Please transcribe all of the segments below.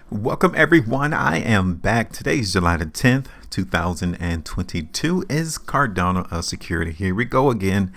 Welcome everyone, I am back. Today's July the 10th, 2022. Is Cardano a security? Here we go again.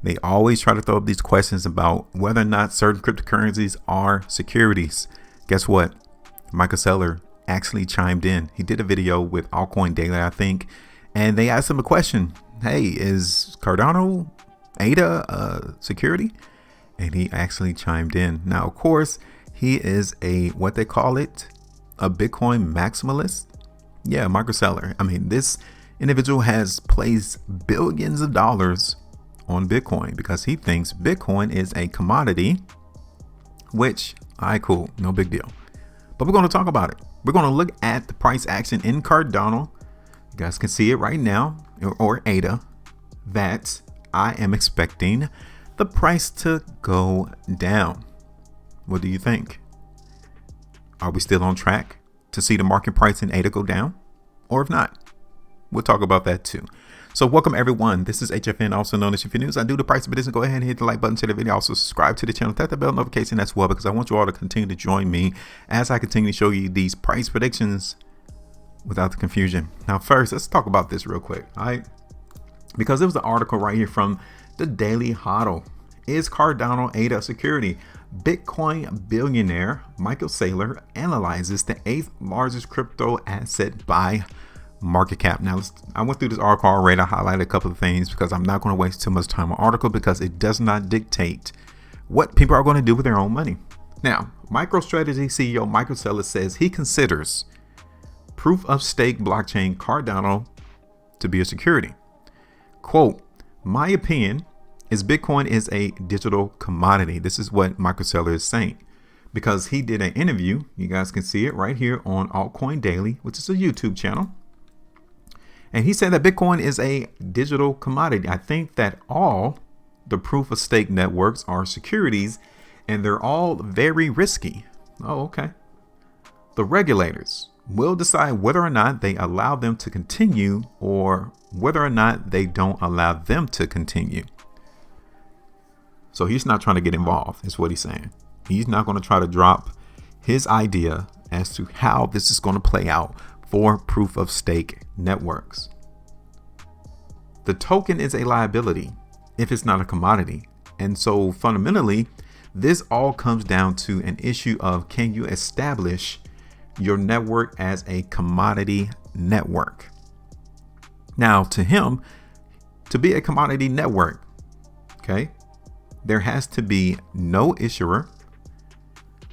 They always try to throw up these questions about whether or not certain cryptocurrencies are securities. Guess what? Michael Saylor actually chimed in. He did a video with Altcoin Daily, I think, and they asked him a question. Hey, is Cardano, ADA a security? And he actually chimed in. Now, of course, he is what they call it, a Bitcoin maximalist. Yeah, Michael Saylor. I mean, this individual has placed billions of dollars on Bitcoin because he thinks Bitcoin is a commodity, which, all right, cool, no big deal. But we're going to talk about it. We're going to look at the price action in Cardano. You guys can see it right now, or ADA, that I am expecting the price to go down. What do you think? Are we still on track to see the market price in ADA go down? Or if not, we'll talk about that too. So welcome everyone. This is HueFin, also known as HueFin News. I do the price of business. Go ahead and hit the like button to the video. Also subscribe to the channel. Tap the bell notification as well, because I want you all to continue to join me as I continue to show you these price predictions without the confusion. Now first, let's talk about this real quick. All right, because there was an article right here from the Daily Hodl. Is Cardano ADA security? Bitcoin billionaire Michael Saylor analyzes the 8th largest crypto asset by market cap. Now, I went through this article already. I highlighted a couple of things because I'm not going to waste too much time on article because it does not dictate what people are going to do with their own money. Now, MicroStrategy CEO Michael Saylor says he considers proof of stake blockchain Cardano to be a security. Quote, my opinion is Bitcoin is a digital commodity. This is what Michael Saylor is saying because he did an interview. You guys can see it right here on Altcoin Daily, which is a YouTube channel. And he said that Bitcoin is a digital commodity. I think that all the proof of stake networks are securities and they're all very risky. Oh, okay. The regulators will decide whether or not they allow them to continue or whether or not they don't allow them to continue. So he's not trying to get involved, is what he's saying. He's not going to try to drop his idea as to how this is going to play out for proof of stake networks. The token is a liability if it's not a commodity. And so fundamentally, this all comes down to an issue of, can you establish your network as a commodity network? Now, to him, to be a commodity network, okay, there has to be no issuer,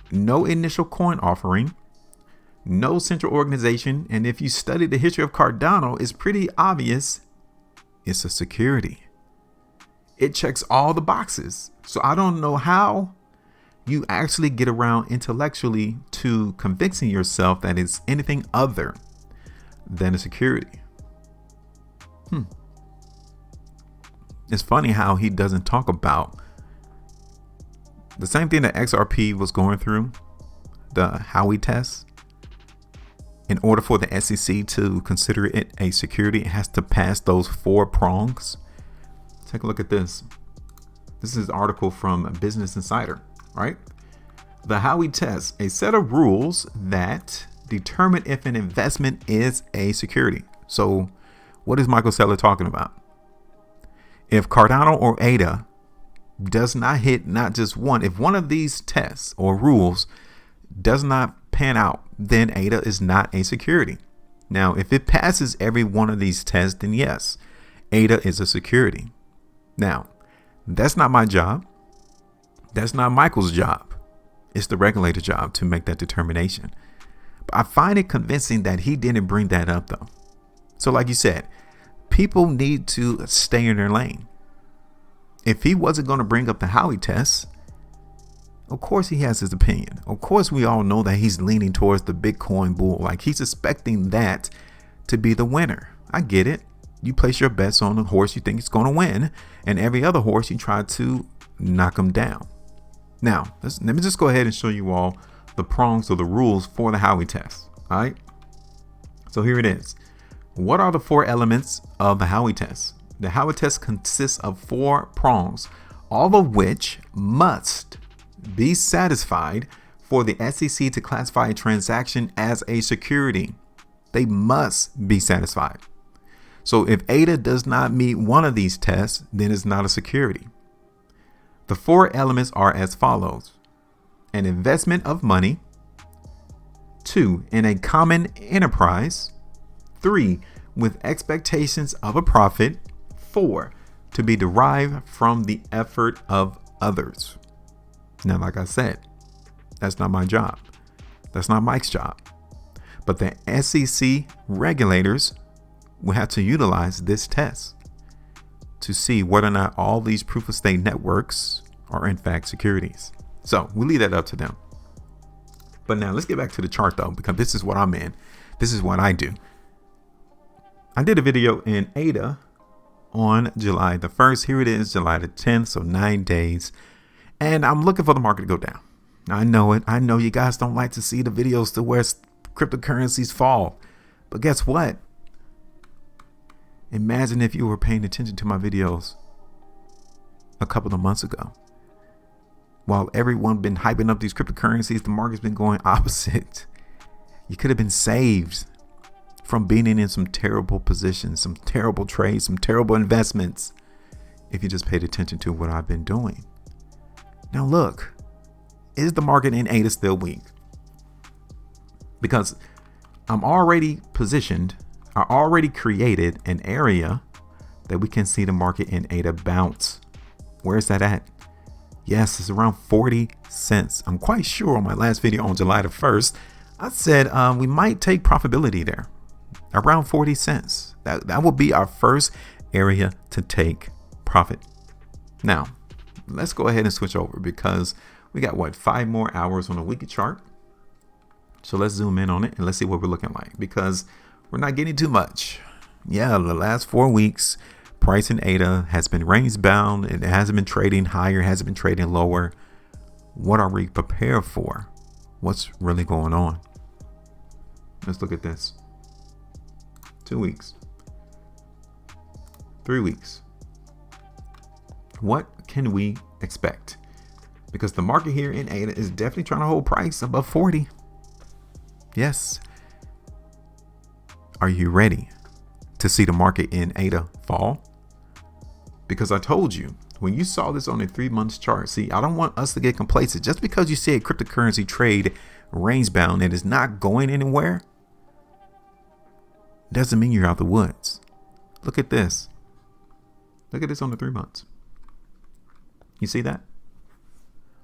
no initial coin offering, no central organization. And if you study the history of Cardano, it's pretty obvious it's a security. It checks all the boxes. So I don't know how you actually get around intellectually to convincing yourself that it's anything other than a security. It's funny how he doesn't talk about the same thing that XRP was going through, the Howey test. In order for the SEC to consider it a security, it has to pass those 4 prongs. Take a look at this. This is an article from Business Insider, right? The Howey test, a set of rules that determine if an investment is a security. So what is Michael Saylor talking about? If Cardano or ADA does not hit not just one, if one of these tests or rules does not pan out, then ADA is not a security. Now, if it passes every one of these tests, then yes, ADA is a security. Now, that's not my job. That's not Michael's job. It's the regulator's job to make that determination. But I find it convincing that he didn't bring that up though. So like you said, people need to stay in their lane. If he wasn't going to bring up the Howey test, of course he has his opinion. Of course we all know that he's leaning towards the Bitcoin bull. Like he's expecting that to be the winner. I get it. You place your bets on the horse you think is going to win, and every other horse you try to knock him down. Now, let me just go ahead and show you all the prongs or the rules for the Howey test. All right. So here it is. What are the 4 elements of the Howey test? The Howey test consists of 4 prongs, all of which must be satisfied for the SEC to classify a transaction as a security. They must be satisfied. So if ADA does not meet one of these tests, then it's not a security. The four elements are as follows: an investment of money, 2, in a common enterprise, 3, with expectations of a profit, 4, to be derived from the effort of others. Now, like I said, that's not my job. That's not Mike's job. But the SEC regulators will have to utilize this test to see whether or not all these proof of stake networks are in fact securities. So we'll leave that up to them. But now let's get back to the chart though, because this is what I'm in. This is what I do. I did a video in ADA on July the 1st. Here it is, July the 10th. So 9 days. And I'm looking for the market to go down. I know it. I know you guys don't like to see the videos to where cryptocurrencies fall. But guess what? Imagine if you were paying attention to my videos a couple of months ago. While everyone been hyping up these cryptocurrencies, the market's been going opposite. You could have been saved from being in some terrible positions, some terrible trades, some terrible investments, if you just paid attention to what I've been doing. Now look, is the market in ADA still weak? Because I'm already positioned, I already created an area that we can see the market in ADA bounce. Where is that at? Yes, it's around 40 cents. I'm quite sure on my last video on July the 1st, I said we might take profitability there around 40 cents. That will be our first area to take profit. Now, let's go ahead and switch over because we got 5 more hours on a weekly chart. So let's zoom in on it and let's see what we're looking like, because we're not getting too much. Yeah, the last 4 weeks, price in ADA has been range bound. It hasn't been trading higher, hasn't been trading lower. What are we prepared for? What's really going on? Let's look at this. 2 weeks, 3 weeks. What can we expect? Because the market here in ADA is definitely trying to hold price above 40. Yes. Are you ready to see the market in ADA fall? Because I told you, when you saw this on a 3 months chart, see, I don't want us to get complacent. Just because you see a cryptocurrency trade range bound and is not going anywhere, doesn't mean you're out the woods. Look at this. Look at this on the 3 months. You see that?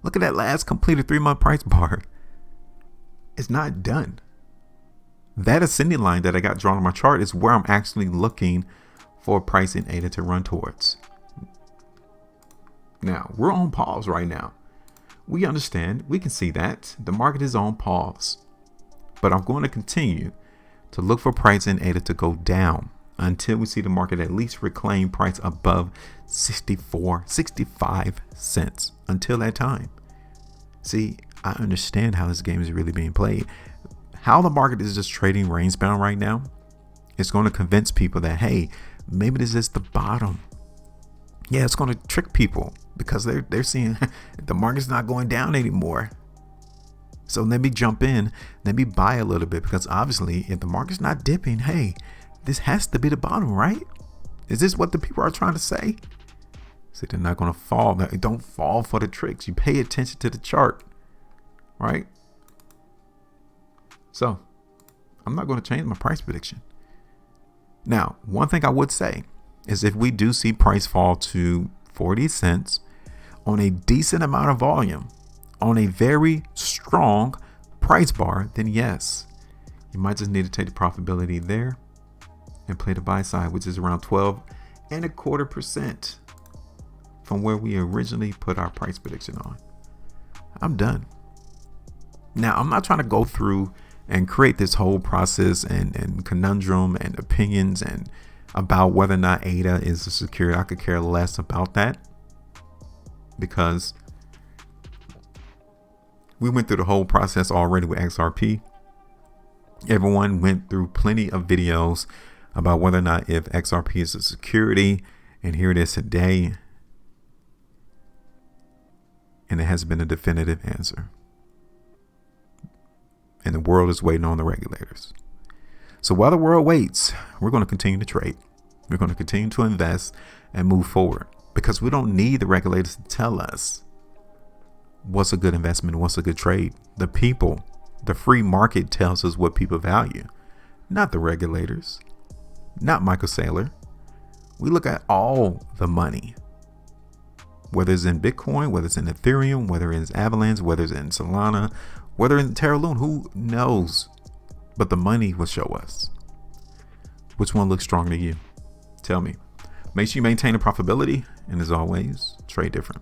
Look at that last completed 3 month price bar. It's not done. That ascending line that I got drawn on my chart is where I'm actually looking for price in ADA to run towards. Now, we're on pause right now. We understand, we can see that the market is on pause, but I'm going to continue to look for price in ADA to go down until we see the market at least reclaim price above 64, 65 cents. Until that time, see, I understand how this game is really being played. How the market is just trading range bound right now, it's going to convince people that, hey, maybe this is the bottom. Yeah, it's going to trick people because they're seeing the market's not going down anymore. So let me jump in, let me buy a little bit, because obviously if the market's not dipping, hey, this has to be the bottom, right? Is this what the people are trying to say? See, they're not going to fall. Don't fall for the tricks. You pay attention to the chart, right? So I'm not going to change my price prediction. Now, one thing I would say is if we do see price fall to 40 cents on a decent amount of volume, on a very strong price bar, then yes, you might just need to take the profitability there and play the buy side, which is around 12.25% from where we originally put our price prediction on. I'm done. Now, I'm not trying to go through and create this whole process and conundrum and opinions and about whether or not ADA is a security. I could care less about that, because we went through the whole process already with XRP. Everyone went through plenty of videos about whether or not if XRP is a security, and here it is today, and it has been a definitive answer. and the world is waiting on the regulators. So while the world waits, we're going to continue to trade. We're going to continue to invest and move forward, because we don't need the regulators to tell us what's a good investment, what's a good trade. The people, the free market tells us what people value, not the regulators, not Michael Saylor. We look at all the money, whether it's in Bitcoin, whether it's in Ethereum, whether it's Avalanche, whether it's in Solana, whether it's in Terra Luna, who knows? But the money will show us. Which one looks stronger to you? Tell me. Make sure you maintain a profitability, and as always, trade different.